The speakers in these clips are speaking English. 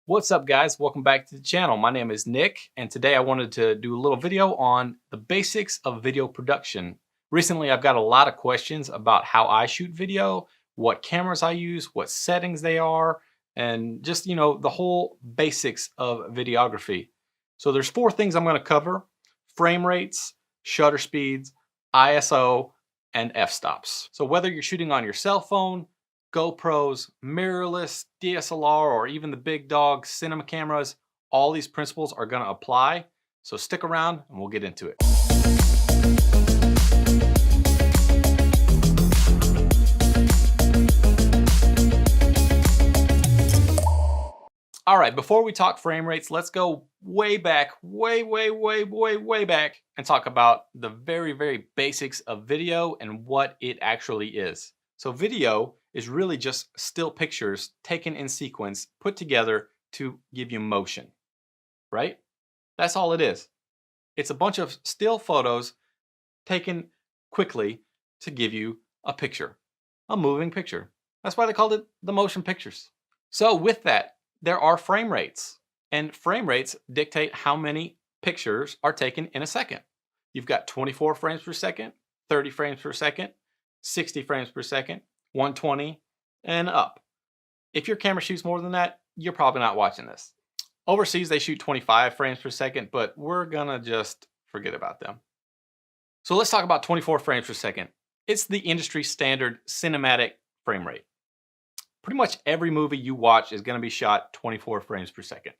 What's up guys, welcome back to the channel. My name is Nick and today I wanted to do a little video on the basics of video production. Recently I've got a lot of questions about how I shoot video, what cameras I use, what settings they are, and just the whole basics of videography. So there's 4 things I'm going to cover: frame rates, shutter speeds, ISO, and f-stops. So whether you're shooting on your cell phone, GoPros, mirrorless, DSLR, or even the big dog cinema cameras, all these principles are going to apply. So stick around and we'll get into it. All right, before we talk frame rates, let's go way back, way back and talk about the very basics of video and what it actually is. So video is really just still pictures taken in sequence, put together to give you motion, right? That's all it is. It's a bunch of still photos taken quickly to give you a picture, a moving picture. That's why they called it the motion pictures. So with that, there are frame rates, and frame rates dictate how many pictures are taken in a second. You've got 24 frames per second, 30 frames per second, 60 frames per second, 120 and up. If your camera shoots more than that, you're probably not watching this. Overseas, they shoot 25 frames per second, but we're gonna just forget about them. So let's talk about 24 frames per second. It's the industry standard cinematic frame rate. Pretty much every movie you watch is gonna be shot 24 frames per second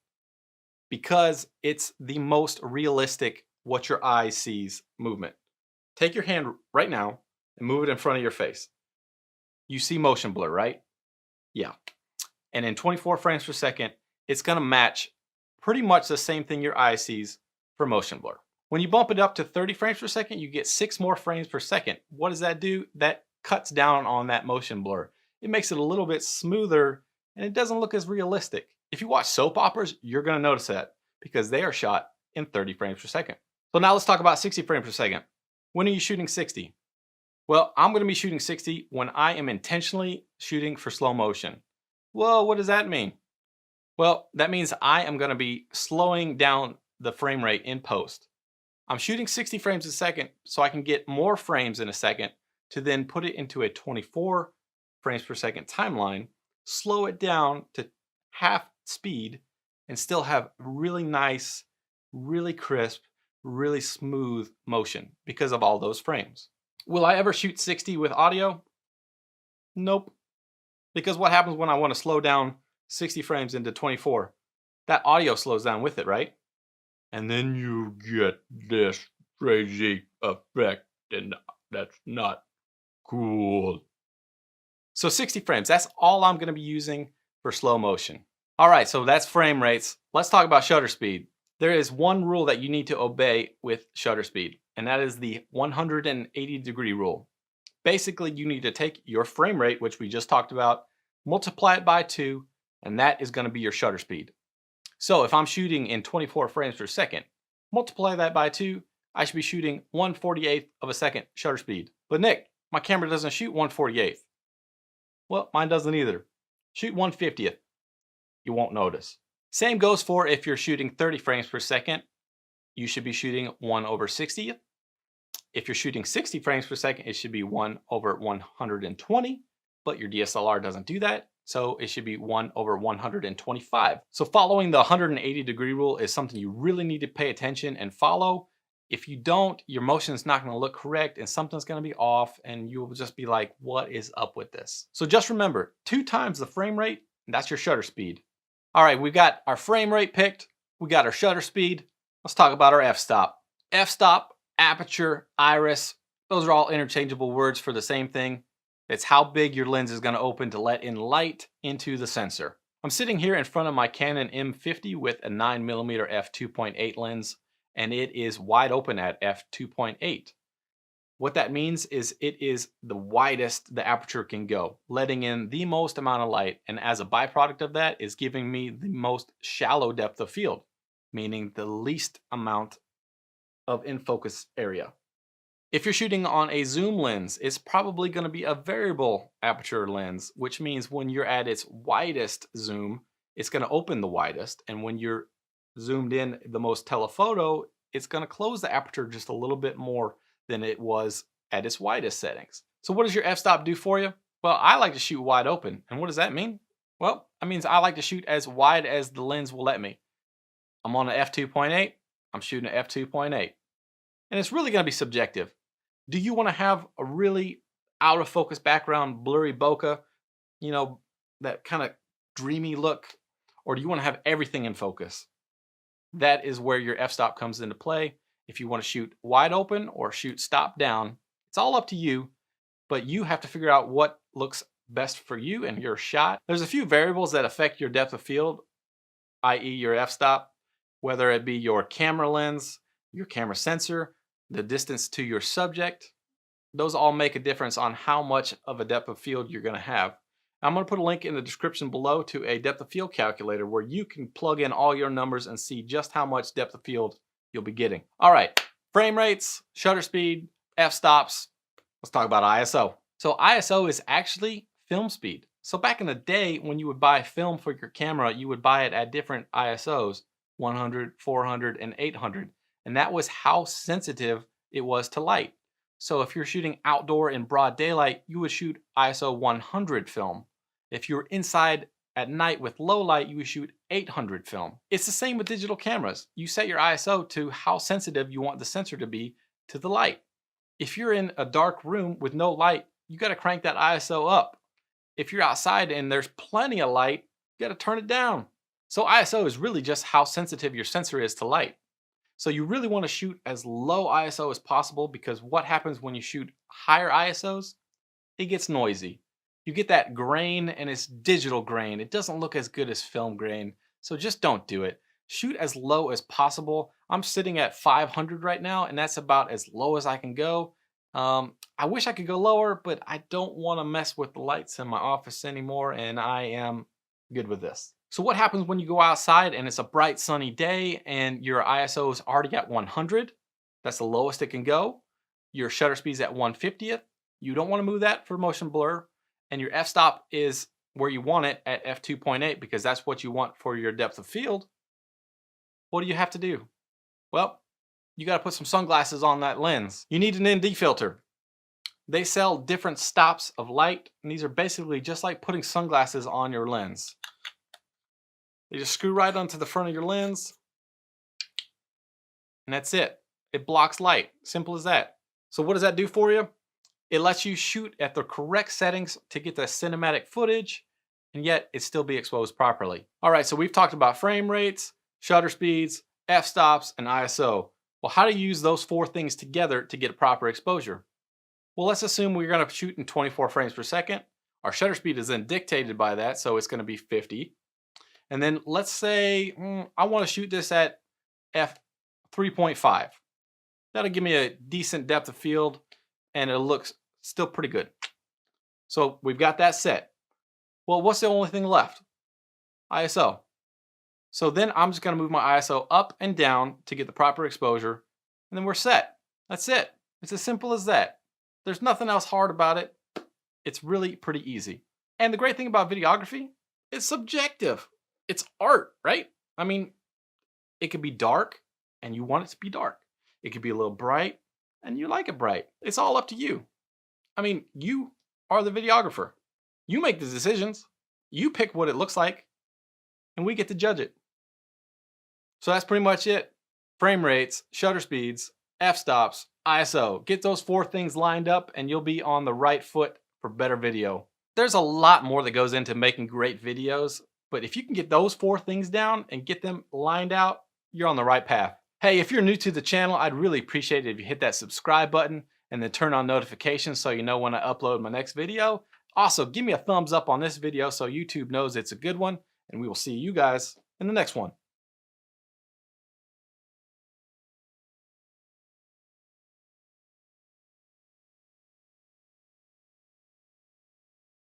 because it's the most realistic what your eye sees movement. Take your hand right now and move it in front of your face. You see motion blur, right? Yeah. And in 24 frames per second, it's gonna match pretty much the same thing your eye sees for motion blur. When you bump it up to 30 frames per second, you get 6 more frames per second. What does that do? That cuts down on that motion blur. It makes it a little bit smoother and it doesn't look as realistic. If you watch soap operas, you're gonna notice that because they are shot in 30 frames per second. So now let's talk about 60 frames per second. When are you shooting 60? Well, I'm going to be shooting 60 when I am intentionally shooting for slow motion. Well, what does that mean? Well, that means I am going to be slowing down the frame rate in post. I'm shooting 60 frames a second so I can get more frames in a second to then put it into a 24 frames per second timeline, slow it down to half speed, and still have really nice, really crisp, really smooth motion because of all those frames. Will I ever shoot 60 with audio? Nope. Because what happens when I want to slow down 60 frames into 24? That audio slows down with it, right? And then you get this crazy effect, and that's not cool. So 60 frames, that's all I'm going to be using for slow motion. All right, so that's frame rates. Let's talk about shutter speed. There is one rule that you need to obey with shutter speed, and that is the 180-degree rule. Basically, you need to take your frame rate, which we just talked about, multiply it by 2, and that is going to be your shutter speed. So if I'm shooting in 24 frames per second, multiply that by 2, I should be shooting 1/48 of a second shutter speed. But Nick, my camera doesn't shoot 1/48. Well, mine doesn't either. Shoot 1/50. You won't notice. Same goes for if you're shooting 30 frames per second, you should be shooting 1/60. If you're shooting 60 frames per second, it should be 1/120, but your DSLR doesn't do that, so it should be 1/125. So following the 180-degree rule is something you really need to pay attention and follow. If you don't, your motion is not going to look correct and something's going to be off and you'll just be like, what is up with this? So just remember, 2 times the frame rate, and that's your shutter speed. All right, we've got our frame rate picked. We got our shutter speed. Let's talk about our f-stop. F-stop, aperture, iris, those are all interchangeable words for the same thing. It's how big your lens is going to open to let in light into the sensor. I'm sitting here in front of my Canon M50 with a 9mm f2.8 lens, and it is wide open at f2.8. What that means is it is the widest the aperture can go, letting in the most amount of light, and as a byproduct of that is giving me the most shallow depth of field, meaning the least amount of in focus area. If you're shooting on a zoom lens, it's probably going to be a variable aperture lens, which means when you're at its widest zoom, it's going to open the widest. And when you're zoomed in the most telephoto, it's going to close the aperture just a little bit more than it was at its widest settings. So what does your f-stop do for you? Well, I like to shoot wide open. And what does that mean? Well, that means I like to shoot as wide as the lens will let me. I'm on an f2.8, I'm shooting at f2.8. And it's really going to be subjective. Do you want to have a really out of focus background, blurry bokeh, you know, that kind of dreamy look? Or do you want to have everything in focus? That is where your f-stop comes into play. If you want to shoot wide open or shoot stop down, it's all up to you, but you have to figure out what looks best for you and your shot. There's a few variables that affect your depth of field, i.e. your f-stop, whether it be your camera lens, your camera sensor, the distance to your subject. Those all make a difference on how much of a depth of field you're going to have. I'm going to put a link in the description below to a depth of field calculator where you can plug in all your numbers and see just how much depth of field you'll be getting. All right, frame rates, shutter speed, f-stops. Let's talk about ISO. So ISO is actually film speed. So back in the day when you would buy film for your camera, you would buy it at different ISOs, 100, 400, and 800. And that was how sensitive it was to light. So if you're shooting outdoor in broad daylight, you would shoot ISO 100 film. If you're inside at night with low light, you would shoot 800 film. It's the same with digital cameras. You set your ISO to how sensitive you want the sensor to be to the light. If you're in a dark room with no light, you got to crank that ISO up. If you're outside and there's plenty of light, you got to turn it down. So ISO is really just how sensitive your sensor is to light. So you really want to shoot as low ISO as possible, because what happens when you shoot higher ISOs? It gets noisy. You get that grain, and it's digital grain. It doesn't look as good as film grain. So just don't do it. Shoot as low as possible. I'm sitting at 500 right now, and that's about as low as I can go. I wish I could go lower, but I don't want to mess with the lights in my office anymore, and I am good with this. So what happens when you go outside and it's a bright sunny day and your ISO is already at 100? That's the lowest it can go. Your shutter speed is at 1/50th. You don't want to move that for motion blur. And your f-stop is where you want it at f2.8, because that's what you want for your depth of field. What do you have to do? Well, you got to put some sunglasses on that lens. You need an ND filter. They sell different stops of light, and these are basically just like putting sunglasses on your lens. They just screw right onto the front of your lens, and that's it. It blocks light. Simple as that. So what does that do for you? It lets you shoot at the correct settings to get the cinematic footage, and yet it still be exposed properly. All right, so we've talked about frame rates, shutter speeds, f-stops, and ISO. Well, how do you use those four things together to get a proper exposure? Well, let's assume we're going to shoot in 24 frames per second. Our shutter speed is then dictated by that, so it's going to be 50. And then let's say I want to shoot this at f3.5. That'll give me a decent depth of field, and it looks still pretty good. So we've got that set. Well, what's the only thing left? ISO. So then I'm just going to move my ISO up and down to get the proper exposure, and then we're set. That's it. It's as simple as that. There's nothing else hard about it. It's really pretty easy. And the great thing about videography, it's subjective. It's art, right? I mean, it could be dark and you want it to be dark. It could be a little bright and you like it bright. It's all up to you. I mean, you are the videographer. You make the decisions. You pick what it looks like, and we get to judge it. So that's pretty much it. Frame rates, shutter speeds, f-stops, ISO. Get those four things lined up and you'll be on the right foot for better video. There's a lot more that goes into making great videos, but if you can get those four things down and get them lined out, you're on the right path. Hey, if you're new to the channel, I'd really appreciate it if you hit that subscribe button and then turn on notifications so you know when I upload my next video. Also, give me a thumbs up on this video so YouTube knows it's a good one, and we will see you guys in the next one.